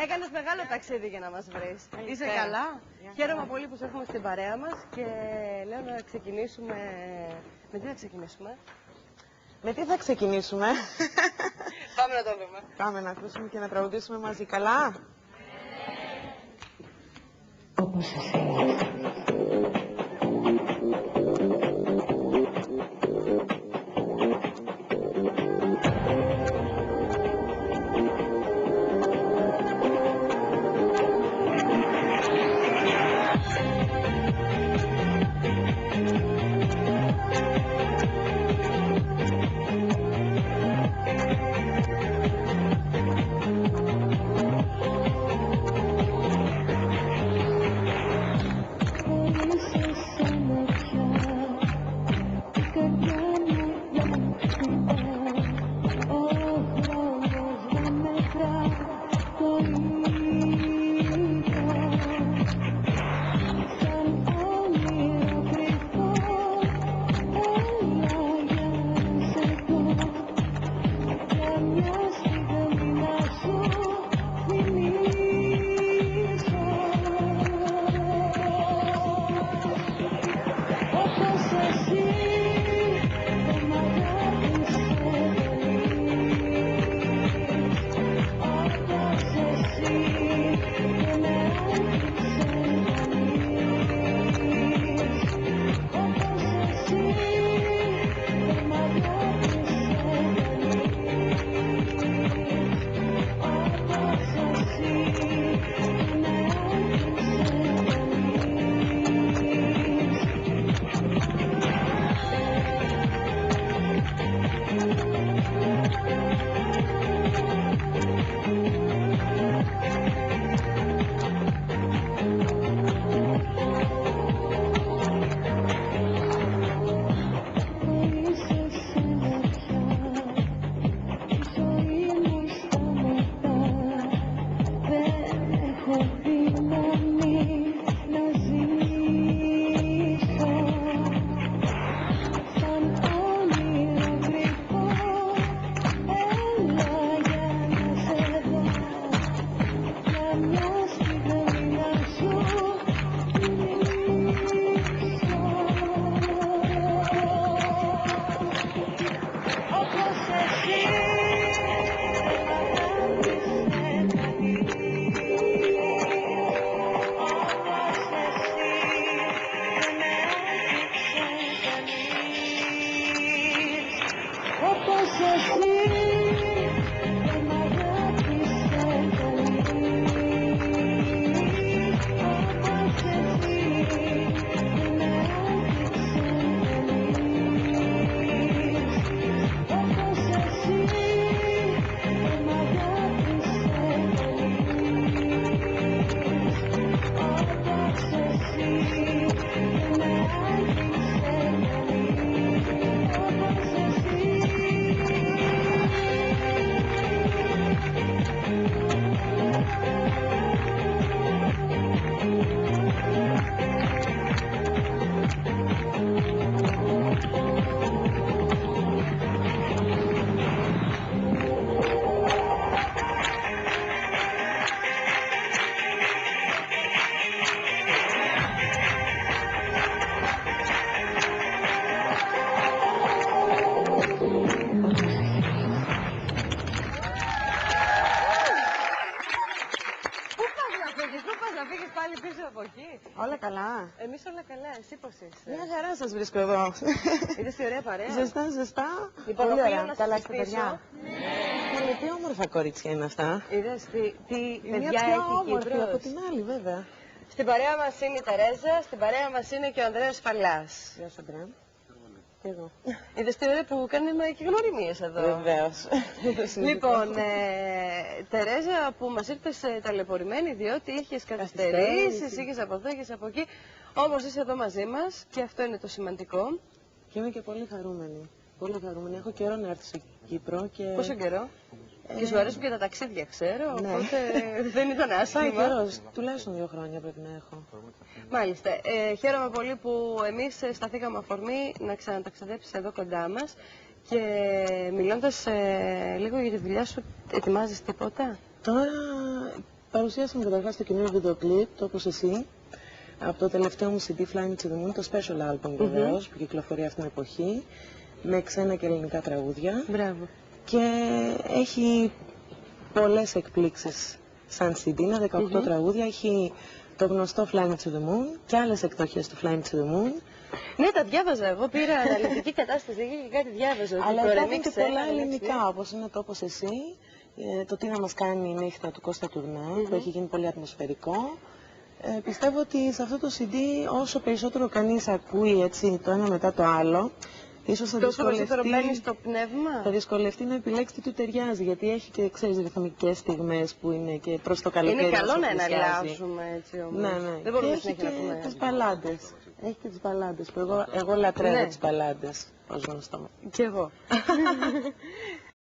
Έκανες μεγάλο ταξίδι για να μας βρεις. Είσαι καλά? Χαίρομαι πολύ που σε έχουμε στην παρέα μας και λέω να ξεκινήσουμε... Με τι θα ξεκινήσουμε? Με τι θα ξεκινήσουμε? Πάμε να το δούμε. Πάμε να ακούσουμε και να τραγουδήσουμε μαζί. Καλά? Όπως εσύ. Όλα καλά. Εμείς όλα καλά, εσύ πώς είσαι? Μια χαρά σας βρίσκω εδώ. Είδες τι ωραία παρέα? Ζεστά, ζεστά. Λοιπόν, πολύ οφείλω ωραία. να Καλά σας στα παιδιά. Ναι. Τι όμορφα κορίτσια είναι αυτά. Είδες τι Μια παιδιά πιο έχει η όμορφη Κύπρος? από την άλλη βέβαια. Στην παρέα μας είναι η Τερέζα, στην παρέα μας είναι και ο Ανδρέας Φαλάς. Γεια σου Αντρέα. Και εγώ. Είδες τι ωραία που κάνουμε και γνωριμίες εδώ. Βεβαίως. Λοιπόν, Τερέζα, που μας ήρθες ταλαιπωρημένη διότι είχες καθυστερήσεις, είχες από εδώ, είχες από εκεί. Όμως είσαι εδώ μαζί μας και αυτό είναι το σημαντικό. Και είμαι και πολύ χαρούμενη. Πολύ χαρούμενη. Έχω καιρό να έρθω στην Κύπρο και... Πόσο καιρό? Και σου αρέσουν και τα ταξίδια, ξέρω, Ναι. οπότε δεν ήταν Πάει άσχημα. καιρός. Τουλάχιστον 2 χρόνια πρέπει να έχω. Μάλιστα. Χαίρομαι πολύ που εμείς σταθήκαμε αφορμή να ξαναταξιδέψεις εδώ κοντά μας και μιλώντας λίγο για τη δουλειά σου, ετοιμάζεις τίποτα? Τώρα παρουσιάσαμε καταρχάς το καινούριο βίντεο κλιπ, το όπως εσύ, από το τελευταίο μου CD Flying to the Moon, το special album βεβαίως, που κυκλοφορεί αυτήν την εποχή, με ξένα και ελληνικά τραγούδια. Μπράβο. Και έχει πολλές εκπλήξεις σαν CD, είναι 18 τραγούδια, έχει το γνωστό Flying to the Moon και άλλες εκδοχές του Flying to the Moon. Ναι, τα διάβαζα. Εγώ πήρα αναλυτική κατάσταση και κάτι διάβαζα. Αλλά υπάρχουν και πολλά ελληνικά, όπως είναι το όπως εσύ, το τι να μας κάνει η νύχτα του Κώστα Τουρνά, που έχει γίνει πολύ ατμοσφαιρικό. Πιστεύω ότι σε αυτό το CD όσο περισσότερο κανείς ακούει έτσι, το ένα μετά το άλλο, ίσως θα μπαίνει στο πνεύμα. Θα δυσκολευτεί να επιλέξει τι του ταιριάζει, γιατί έχει και ξέρεις ρυθμικές στιγμές που είναι και προς το καλοκαίρι. Είναι καλό να εναλλάσσουμε έτσι όμως. Ναι, ναι. Δεν μπορούμε και έχει να πούμε. τις μπαλάντες. Έχει και τις μπαλάντες που εγώ λατρεύω τις μπαλάντες, ως γνωστό. Κι εγώ.